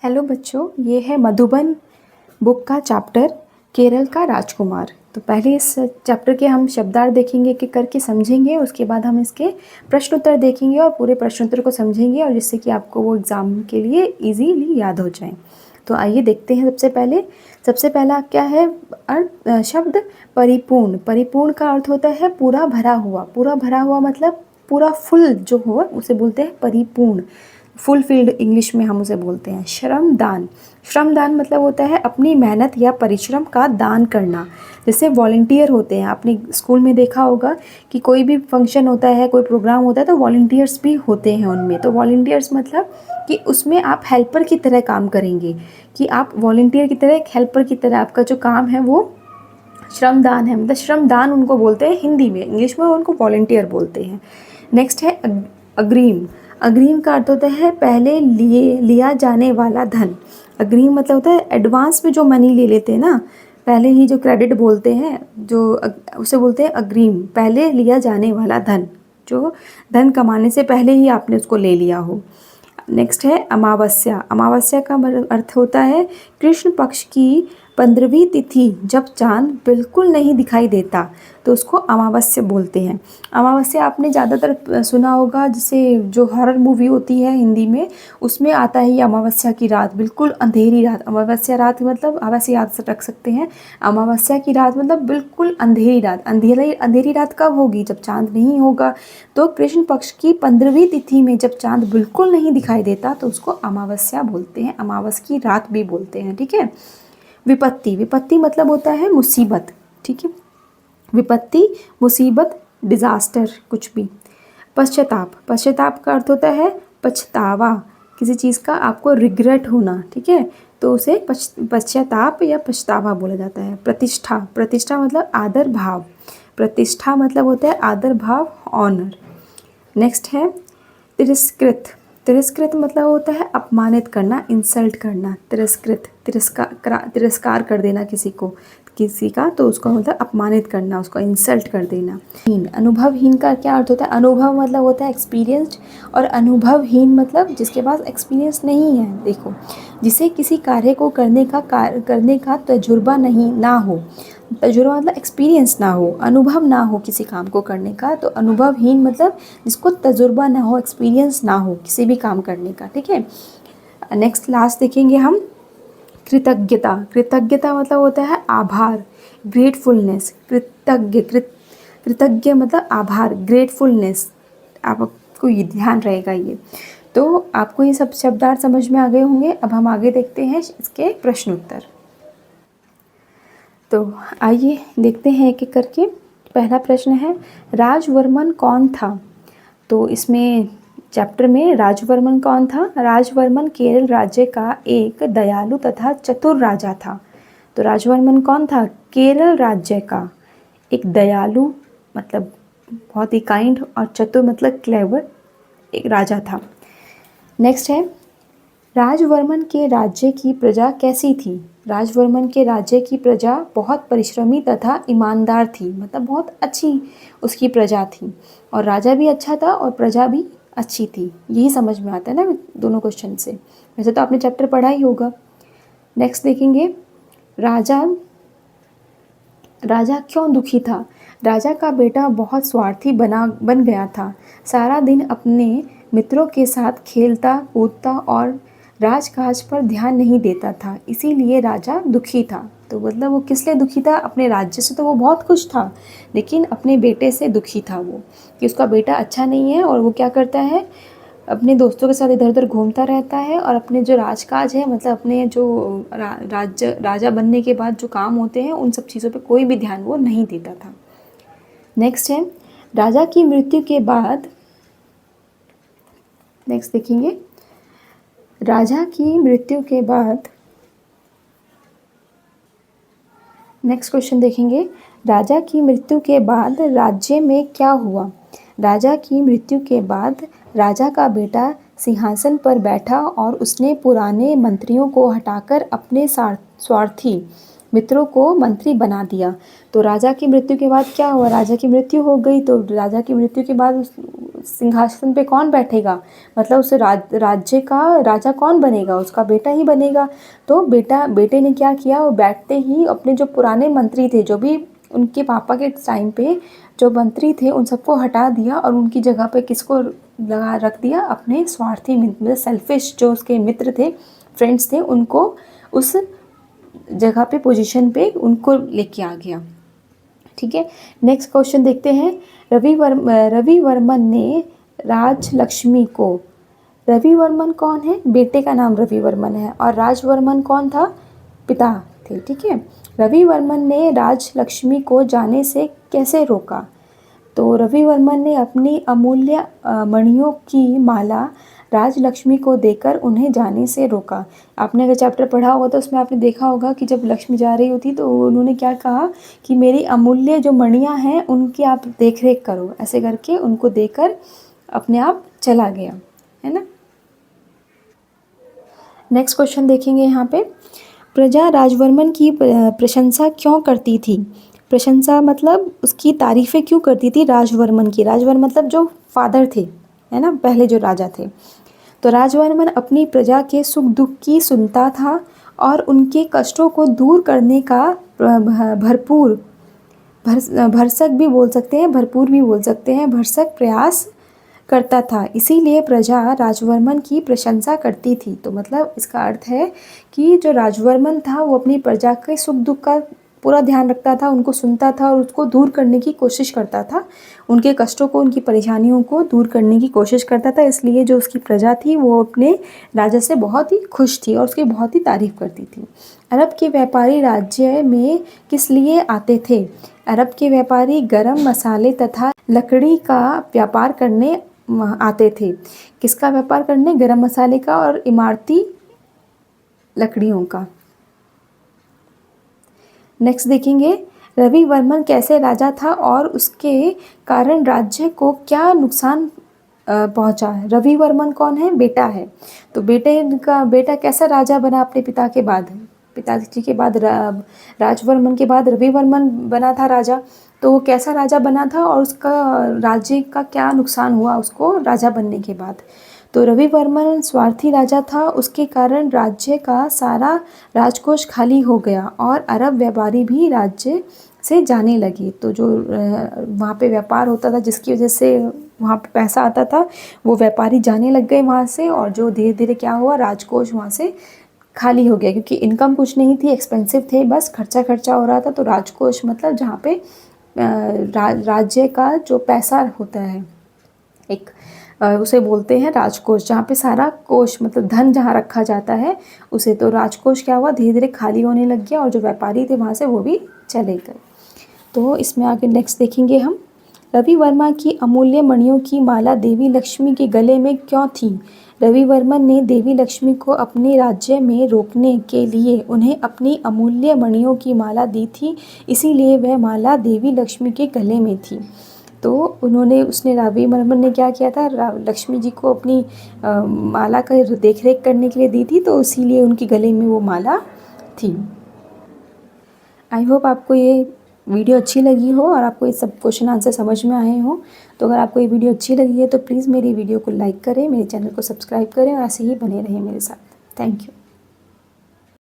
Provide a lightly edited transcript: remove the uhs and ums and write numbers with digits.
Hello बच्चों, ये है मधुबन बुक का चैप्टर केरल का राजकुमार। तो पहले इस चैप्टर के हम शब्दार्थ देखेंगे कि करके समझेंगे, उसके बाद हम इसके प्रश्न उत्तर देखेंगे और पूरे प्रश्न उत्तर को समझेंगे और जिससे कि आपको वो एग्ज़ाम के लिए इजीली याद हो जाए। तो आइए देखते हैं। सबसे पहला क्या है शब्द परिपूर्ण। परिपूर्ण का अर्थ होता है पूरा भरा हुआ। पूरा भरा हुआ मतलब पूरा फुल जो हो उसे बोलते हैं परिपूर्ण। फुलफिल्ड इंग्लिश में हम उसे बोलते हैं। श्रमदान। श्रमदान मतलब होता है अपनी मेहनत या परिश्रम का दान करना। जैसे वॉलंटियर होते हैं, आपने स्कूल में देखा होगा कि कोई भी फंक्शन होता है, कोई प्रोग्राम होता है तो वॉलंटियर्स भी होते हैं उनमें। तो वॉलंटियर्स मतलब कि उसमें आप हेल्पर की तरह काम करेंगे, कि आप वॉलंटियर की तरह, एक हेल्पर की तरह आपका जो काम है वो श्रमदान है। मतलब श्रमदान उनको बोलते हैं हिंदी में, इंग्लिश में उनको वॉलंटियर बोलते हैं। नेक्स्ट है अग्रिम। अग्रिम का अर्थ होता है पहले लिया जाने वाला धन। अग्रिम मतलब होता है एडवांस में जो मनी ले लेते हैं ना, पहले ही जो क्रेडिट बोलते हैं, जो उसे बोलते हैं अग्रिम। पहले लिया जाने वाला धन, जो धन कमाने से पहले ही आपने उसको ले लिया हो। नेक्स्ट है अमावस्या। अमावस्या का अर्थ होता है कृष्ण पक्ष की 15वीं तिथि जब चांद बिल्कुल नहीं दिखाई देता तो उसको अमावस्या बोलते हैं। अमावस्या आपने ज़्यादातर सुना होगा, जैसे जो हॉरर मूवी होती है हिंदी में, उसमें आता है ये अमावस्या की रात, बिल्कुल अंधेरी रात। अमावस्या रात मतलब आप ऐसे याद से रख सकते हैं, अमावस्या की रात मतलब बिल्कुल अंधेरी रात। अंधेरी रात कब होगी? जब चांद नहीं होगा। तो कृष्ण पक्ष की 15वीं तिथि में जब चांद बिल्कुल नहीं दिखाई देता तो उसको अमावस्या बोलते हैं, अमावस की रात भी बोलते हैं। ठीक है। विपत्ति। विपत्ति मतलब होता है मुसीबत। ठीक है। विपत्ति, मुसीबत, डिज़ास्टर, कुछ भी। पश्चाताप। पश्चाताप का अर्थ होता है पछतावा, किसी चीज़ का आपको रिग्रेट होना। ठीक है, तो उसे पश्चाताप या पछतावा बोला जाता है। प्रतिष्ठा। प्रतिष्ठा मतलब आदर भाव। प्रतिष्ठा मतलब होता है आदर भाव, ऑनर। नेक्स्ट है तिरस्कृत। तिरस्कृत मतलब होता है अपमानित करना, इंसल्ट करना। तिरस्कृत, तिरस्कार कर देना किसी का तो उसका होता है अपमानित करना, उसको इंसल्ट कर देना। हीन। अनुभवहीन का क्या अर्थ होता है? अनुभव मतलब होता है एक्सपीरियंस्ड, और अनुभवहीन मतलब जिसके पास एक्सपीरियंस नहीं है। देखो, जिसे किसी कार्य को करने का तजुर्बा ना हो। तजुर्बा मतलब एक्सपीरियंस ना हो, अनुभव ना हो किसी काम को करने का, तो अनुभवहीन मतलब जिसको तजुर्बा ना हो, एक्सपीरियंस ना हो किसी भी काम करने का। ठीक है। नेक्स्ट लास्ट देखेंगे हम कृतज्ञता। कृतज्ञता मतलब होता है आभार, ग्रेटफुलनेस। कृतज्ञ मतलब आभार, ग्रेटफुलनेस। आपको ये ध्यान रहेगा ये। तो आपको ये सब शब्दार्थ समझ में आ गए होंगे। अब हम आगे देखते हैं इसके प्रश्न उत्तर। तो आइए देखते हैं एक एक करके। पहला प्रश्न है राजवर्मन कौन था? तो इसमें चैप्टर में राजवर्मन कौन था? राजवर्मन केरल राज्य का एक दयालु तथा चतुर राजा था। तो राजवर्मन कौन था? केरल राज्य का एक दयालु मतलब बहुत ही काइंड, और चतुर मतलब क्लेवर एक राजा था। नेक्स्ट है राजवर्मन के राज्य की प्रजा कैसी थी? राजवर्मन के राज्य की प्रजा बहुत परिश्रमी तथा ईमानदार थी, मतलब बहुत अच्छी उसकी प्रजा थी, और राजा भी अच्छा था और प्रजा भी अच्छी थी। यही समझ में आता है ना दोनों क्वेश्चन से। वैसे तो आपने चैप्टर पढ़ा ही होगा। नेक्स्ट देखेंगे राजा क्यों दुखी था? राजा का बेटा बहुत स्वार्थी बन गया था। सारा दिन अपने मित्रों के साथ खेलता कूदता और राजकाज पर ध्यान नहीं देता था, इसीलिए राजा दुखी था। तो मतलब वो किस लिए दुखी था? अपने राज्य से तो वो बहुत खुश था, लेकिन अपने बेटे से दुखी था वो, कि उसका बेटा अच्छा नहीं है और वो क्या करता है, अपने दोस्तों के साथ इधर उधर घूमता रहता है, और अपने जो राजकाज है मतलब अपने जो राजा बनने के बाद जो काम होते हैं उन सब चीज़ों पे कोई भी ध्यान वो नहीं देता था। नेक्स्ट है राजा की मृत्यु के बाद। नेक्स्ट देखेंगे राजा की मृत्यु के बाद। नेक्स्ट क्वेश्चन देखेंगे राजा की मृत्यु के बाद राज्य में क्या हुआ? राजा की मृत्यु के बाद राजा का बेटा सिंहासन पर बैठा और उसने पुराने मंत्रियों को हटाकर अपने स्वार्थी मित्रों को मंत्री बना दिया। तो राजा की मृत्यु के बाद क्या हुआ? राजा की मृत्यु हो गई, तो राजा की मृत्यु के बाद सिंहासन पे कौन बैठेगा, मतलब उस राज्य का राजा कौन बनेगा, उसका बेटा ही बनेगा। तो बेटे ने क्या किया, वो बैठते ही अपने जो पुराने मंत्री थे, जो भी उनके पापा के टाइम पे जो मंत्री थे, उन सबको हटा दिया और उनकी जगह पे किसको लगा रख दिया, अपने स्वार्थी मतलब सेल्फिश जो उसके मित्र थे, फ्रेंड्स थे, उनको उस जगह पे पोजीशन पे उनको लेके आ गया। ठीक है, नेक्स्ट क्वेश्चन देखते हैं। रवि वर्मन ने राजलक्ष्मी को, रवि वर्मन कौन है, बेटे का नाम रवि वर्मन है, और राजवर्मन कौन था, पिता थे। ठीक है, रवि वर्मन ने राजलक्ष्मी को जाने से कैसे रोका। तो रवि वर्मन ने अपनी अमूल्य मणियों की माला राजलक्ष्मी को देकर उन्हें जाने से रोका। आपने अगर चैप्टर पढ़ा होगा तो उसमें आपने देखा होगा कि जब लक्ष्मी जा रही होती तो उन्होंने क्या कहा कि मेरी अमूल्य जो मणियाँ हैं उनकी आप देख रेख करो, ऐसे करके उनको देकर अपने आप चला गया, है ना। नेक्स्ट क्वेश्चन देखेंगे यहाँ पे, प्रजा राजवर्मन की प्रशंसा क्यों करती थी। प्रशंसा मतलब उसकी तारीफ़ें क्यों करती थी राजवर्मन की। राजवर्मन मतलब जो फादर थे, है ना, पहले जो राजा थे। तो राजवर्मन अपनी प्रजा के सुख दुख की सुनता था और उनके कष्टों को दूर करने का भरसक भी बोल सकते हैं, भरपूर भी बोल सकते हैं, भरसक प्रयास करता था। इसीलिए प्रजा राजवर्मन की प्रशंसा करती थी। तो मतलब इसका अर्थ है कि जो राजवर्मन था वो अपनी प्रजा के सुख दुख का पूरा ध्यान रखता था, उनको सुनता था और उसको दूर करने की कोशिश करता था, उनके कष्टों को, उनकी परेशानियों को दूर करने की कोशिश करता था। इसलिए जो उसकी प्रजा थी वो अपने राजा से बहुत ही खुश थी और उसकी बहुत ही तारीफ़ करती थी। अरब के व्यापारी राज्य में किस लिए आते थे। अरब के व्यापारी गरम मसाले तथा लकड़ी का व्यापार करने आते थे। किसका व्यापार करने, गरम मसाले का और इमारती लकड़ियों का। नेक्स्ट देखेंगे, रवि वर्मन कैसे राजा था और उसके कारण राज्य को क्या नुकसान पहुंचा। रवि वर्मन कौन है, बेटा है। तो बेटा कैसा राजा बना अपने पिताजी के बाद राजवर्मन के बाद रवि वर्मन बना था राजा। तो वो कैसा राजा बना था और उसका राज्य का क्या नुकसान हुआ उसको राजा बनने के बाद। तो रवि वर्मन स्वार्थी राजा था, उसके कारण राज्य का सारा राजकोष खाली हो गया और अरब व्यापारी भी राज्य से जाने लगे। तो जो वहाँ पे व्यापार होता था जिसकी वजह से वहाँ पे पैसा आता था, वो व्यापारी जाने लग गए वहाँ से, और जो धीरे धीरे क्या हुआ, राजकोष वहाँ से खाली हो गया, क्योंकि इनकम कुछ नहीं थी, एक्सपेंसिव थे, बस खर्चा हो रहा था। तो राजकोष मतलब जहाँ पे राज्य का जो पैसा होता है, एक उसे बोलते हैं राजकोष, जहाँ पे सारा कोष मतलब धन जहाँ रखा जाता है उसे। तो राजकोष क्या हुआ, धीरे धीरे खाली होने लग गया और जो व्यापारी थे वहाँ से वो भी चले गए। तो इसमें आगे नेक्स्ट देखेंगे हम, रवि वर्मा की अमूल्य मणियों की माला देवी लक्ष्मी के गले में क्यों थी। रवि वर्मन ने देवी लक्ष्मी को अपने राज्य में रोकने के लिए उन्हें अपनी अमूल्य मणियों की माला दी थी, इसीलिए वह माला देवी लक्ष्मी के गले में थी। तो उसने रवि वर्मन ने क्या किया था, लक्ष्मी जी को अपनी माला का देख रेख करने के लिए दी थी, तो इसीलिए उनके गले में वो माला थी। आई होप आपको ये वीडियो अच्छी लगी हो और आपको ये सब क्वेश्चन आंसर समझ में आए हो। तो अगर आपको ये वीडियो अच्छी लगी है तो प्लीज़ मेरी वीडियो को लाइक करें, मेरे चैनल को सब्सक्राइब करें और ऐसे ही बने रहें मेरे साथ। Thank you.